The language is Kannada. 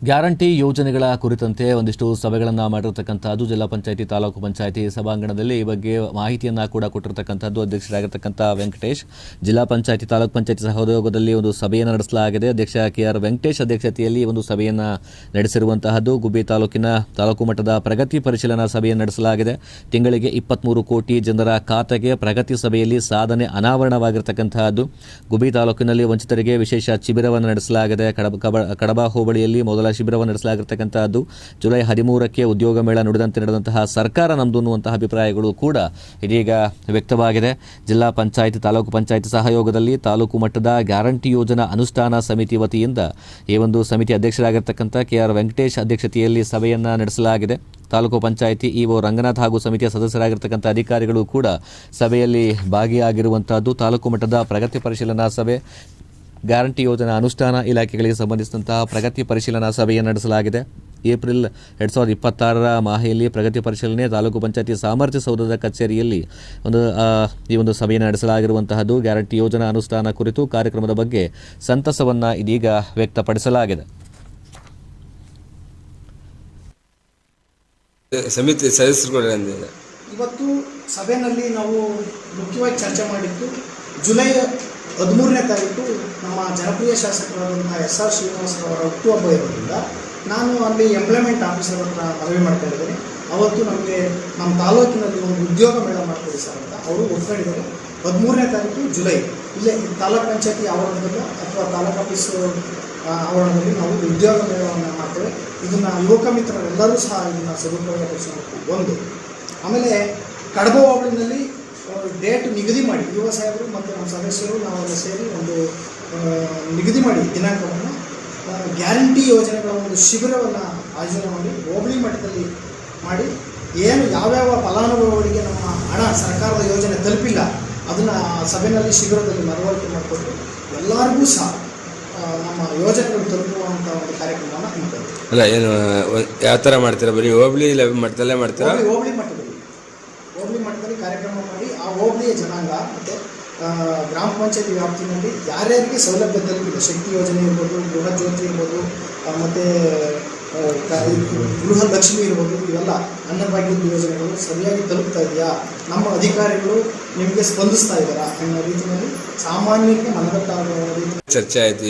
ಗ್ಯಾರಂಟಿ ಯೋಜನೆಗಳ ಕುರಿತಂತೆ ಒಂದಿಷ್ಟು ಸಭೆಗಳನ್ನು ಮಾಡಿರತಕ್ಕಂಥದ್ದು ಜಿಲ್ಲಾ ಪಂಚಾಯಿತಿ ತಾಲೂಕು ಪಂಚಾಯಿತಿ ಸಭಾಂಗಣದಲ್ಲಿ ಈ ಬಗ್ಗೆ ಮಾಹಿತಿಯನ್ನು ಕೂಡ ಕೊಟ್ಟಿರತಕ್ಕಂಥದ್ದು ಅಧ್ಯಕ್ಷರಾಗಿರ್ತಕ್ಕಂಥ ವೆಂಕಟೇಶ್. ಜಿಲ್ಲಾ ಪಂಚಾಯಿತಿ ತಾಲೂಕು ಪಂಚಾಯಿತಿ ಸಹಯೋಗದಲ್ಲಿ ಒಂದು ಸಭೆಯನ್ನು ನಡೆಸಲಾಗಿದೆ. ಅಧ್ಯಕ್ಷ KR ವೆಂಕಟೇಶ್ ಅಧ್ಯಕ್ಷತೆಯಲ್ಲಿ ಒಂದು ಸಭೆಯನ್ನು ನಡೆಸಿರುವಂತಹದ್ದು. ಗುಬ್ಬಿ ತಾಲೂಕಿನ ತಾಲೂಕು ಮಟ್ಟದ ಪ್ರಗತಿ ಪರಿಶೀಲನಾ ಸಭೆಯನ್ನು ನಡೆಸಲಾಗಿದೆ. ತಿಂಗಳಿಗೆ 23 ಕೋಟಿ ಜನರ ಖಾತೆಗೆ ಪ್ರಗತಿ ಸಭೆಯಲ್ಲಿ ಸಾಧನೆ ಅನಾವರಣವಾಗಿರತಕ್ಕಂತಹದ್ದು. ಗುಬ್ಬಿ ತಾಲೂಕಿನಲ್ಲಿ ವಂಚಿತರಿಗೆ ವಿಶೇಷ ಶಿಬಿರವನ್ನು ನಡೆಸಲಾಗಿದೆ. ಕಡಬ ಹೋಬಳಿಯಲ್ಲಿ ಮೊದಲ ಶಿಬಿರವನ್ನು ನಡೆಸಲಾಗಿರ್ತಕ್ಕಂಥದ್ದು. ಜುಲೈ 13ಕ್ಕೆ ಉದ್ಯೋಗ ಮೇಳ ನುಡಿದಂತೆ ನಡೆದಂತಹ ಸರ್ಕಾರ ನಮ್ಮದು ಅನ್ನುವಂತಹ ಅಭಿಪ್ರಾಯಗಳು ಕೂಡ ಇದೀಗ ವ್ಯಕ್ತವಾಗಿದೆ. ಜಿಲ್ಲಾ ಪಂಚಾಯಿತಿ ತಾಲೂಕು ಪಂಚಾಯಿತಿ ಸಹಯೋಗದಲ್ಲಿ ತಾಲೂಕು ಮಟ್ಟದ ಗ್ಯಾರಂಟಿ ಯೋಜನಾ ಅನುಷ್ಠಾನ ಸಮಿತಿ ವತಿಯಿಂದ ಈ ಒಂದು ಸಮಿತಿ ಅಧ್ಯಕ್ಷರಾಗಿರ್ತಕ್ಕಂಥ KR ವೆಂಕಟೇಶ್ ಅಧ್ಯಕ್ಷತೆಯಲ್ಲಿ ಸಭೆಯನ್ನು ನಡೆಸಲಾಗಿದೆ. ತಾಲೂಕು ಪಂಚಾಯಿತಿ ಇಒ ರಂಗನಾಥ್ ಹಾಗೂ ಸಮಿತಿಯ ಸದಸ್ಯರಾಗಿರ್ತಕ್ಕಂಥ ಅಧಿಕಾರಿಗಳು ಕೂಡ ಸಭೆಯಲ್ಲಿ ಭಾಗಿಯಾಗಿರುವಂತಹದ್ದು. ತಾಲೂಕು ಮಟ್ಟದ ಪ್ರಗತಿ ಪರಿಶೀಲನಾ ಸಭೆ, ಗ್ಯಾರಂಟಿ ಯೋಜನಾ ಅನುಷ್ಠಾನ ಇಲಾಖೆಗಳಿಗೆ ಸಂಬಂಧಿಸಿದಂತಹ ಪ್ರಗತಿ ಪರಿಶೀಲನಾ ಸಭೆಯನ್ನು ನಡೆಸಲಾಗಿದೆ. ಏಪ್ರಿಲ್ 2026ರ ಮಾಹೆಯಲ್ಲಿ ಪ್ರಗತಿ ಪರಿಶೀಲನೆ ತಾಲೂಕು ಪಂಚಾಯಿತಿ ಸಾಮರ್ಥ್ಯ ಸೌಧದ ಕಚೇರಿಯಲ್ಲಿ ಈ ಒಂದು ಸಭೆಯನ್ನು ನಡೆಸಲಾಗಿರುವಂತಹದ್ದು. ಗ್ಯಾರಂಟಿ ಯೋಜನಾ ಅನುಷ್ಠಾನ ಕುರಿತು ಕಾರ್ಯಕ್ರಮದ ಬಗ್ಗೆ ಸಂತಸವನ್ನು ಇದೀಗ ವ್ಯಕ್ತಪಡಿಸಲಾಗಿದೆ. ಸಮಿತಿ ಸದಸ್ಯರುಗಳು ಇವತ್ತು ಸಭೆಯಲ್ಲಿ ನಾವು ಮುಖ್ಯವಾಗಿ ಚರ್ಚೆ ಮಾಡಿದ್ದು ಜುಲೈ 13ನೇ ತಾರೀಕು ನಮ್ಮ ಜನಪ್ರಿಯ ಶಾಸಕರಾದಂಥ SR ಶ್ರೀನಿವಾಸರವರ ಹುಟ್ಟುಹಬ್ಬ ಇರೋದ್ರಿಂದ ನಾನು ಅಲ್ಲಿ ಎಂಪ್ಲಾಯ್ಮೆಂಟ್ ಆಫೀಸರ್ ಹತ್ರ ಮನವಿ ಮಾಡ್ತಾ ಇದ್ದೀನಿ. ಅವತ್ತು ನಮಗೆ ನಮ್ಮ ತಾಲೂಕಿನಲ್ಲಿ ಒಂದು ಉದ್ಯೋಗ ಮೇಳ ಮಾಡ್ತೀವಿ ಸರ್ ಅಂತ ಅವರು ಒಪ್ಕೊಂಡಿದ್ದಾರೆ. 13ನೇ ತಾರೀಕು ಜುಲೈ ಇಲ್ಲೇ ತಾಲೂಕು ಪಂಚಾಯತಿ ಆವರಣದಲ್ಲೂ ಅಥವಾ ತಾಲೂಕು ಆಫೀಸ್ ಆವರಣದಲ್ಲಿ ನಾವು ಉದ್ಯೋಗ ಮೇಳವನ್ನು ಮಾಡ್ತೇವೆ. ಇದನ್ನು ಯುವಕ ಮಿತ್ರರೆಲ್ಲರೂ ಸಹ ಇದನ್ನು ಸದುಪಯೋಗಪಡಿಸಬೇಕು. ಒಂದು ಆಮೇಲೆ ಕಡಬ ಹೋಬಳಿನಲ್ಲಿ ಡೇಟ್ ನಿಗದಿ ಮಾಡಿ ಯುವ ಸಾಹೇಬರು ಮತ್ತು ನಮ್ಮ ಸದಸ್ಯರು ನಾವೆಲ್ಲ ಸೇರಿ ಒಂದು ನಿಗದಿ ಮಾಡಿ ದಿನಾಂಕವನ್ನು ಗ್ಯಾರಂಟಿ ಯೋಜನೆಗಳ ಒಂದು ಶಿಬಿರವನ್ನು ಆಯೋಜನೆ ಮಾಡಿ ಹೋಬಳಿ ಮಟ್ಟದಲ್ಲಿ ಮಾಡಿ ಏನು ಯಾವ್ಯಾವ ಫಲಾನುಭವಿಗಳಿಗೆ ನಮ್ಮ ಹಣ ಸರ್ಕಾರದ ಯೋಜನೆ ತಲುಪಿಲ್ಲ ಅದನ್ನು ಸಭೆಯಲ್ಲಿ ಶಿಬಿರದಲ್ಲಿ ಮನವರಿಕೆ ಮಾಡಿಕೊಟ್ಟು ಎಲ್ಲರಿಗೂ ಸಹ ನಮ್ಮ ಯೋಜನೆಗಳು ತಲುಪುವಂಥ ಒಂದು ಕಾರ್ಯಕ್ರಮವನ್ನು ಹಮ್ಮಿಕೊಳ್ಳಿ. ಅಲ್ಲ, ಏನು ಯಾವ ಥರ ಮಾಡ್ತೀರಾ? ಬರೀ ಹೋಬಳಿ ಮಟ್ಟದಲ್ಲೇ ಮಾಡ್ತೀರಾ? ಹೋಬಳಿ ಮಟ್ಟದಲ್ಲಿ ಕಾರ್ಯಕ್ರಮ ಮಾಡಿ ಆ ಹೋಬಳಿಯ ಜನಾಂಗ ಮತ್ತು ಗ್ರಾಮ ಪಂಚಾಯತಿ ವ್ಯಾಪ್ತಿಯಲ್ಲಿ ಯಾರ್ಯಾರಿಗೆ ಸೌಲಭ್ಯ ತಲುಪಿಲ್ಲ, ಶಕ್ತಿ ಯೋಜನೆ ಇರ್ಬೋದು, ಗೃಹ ಜ್ಯೋತಿ ಇರ್ಬೋದು, ಮತ್ತು ಗೃಹ ಲಕ್ಷ್ಮಿ ಇರ್ಬೋದು, ಇವೆಲ್ಲ ಅನ್ನಭಾಗ್ಯದ ಯೋಜನೆಗಳು ಸರಿಯಾಗಿ ತಲುಪ್ತಾ ಇದೆಯಾ, ನಮ್ಮ ಅಧಿಕಾರಿಗಳು ನಿಮಗೆ ಸ್ಪಂದಿಸ್ತಾ ಇದ್ದಾರಾ ಅನ್ನೋ ರೀತಿಯಲ್ಲಿ ಸಾಮಾನ್ಯಕ್ಕೆ ಮನದಟ್ಟಾಗುವ ರೀತಿ ಚರ್ಚೆ ಆಯಿತು.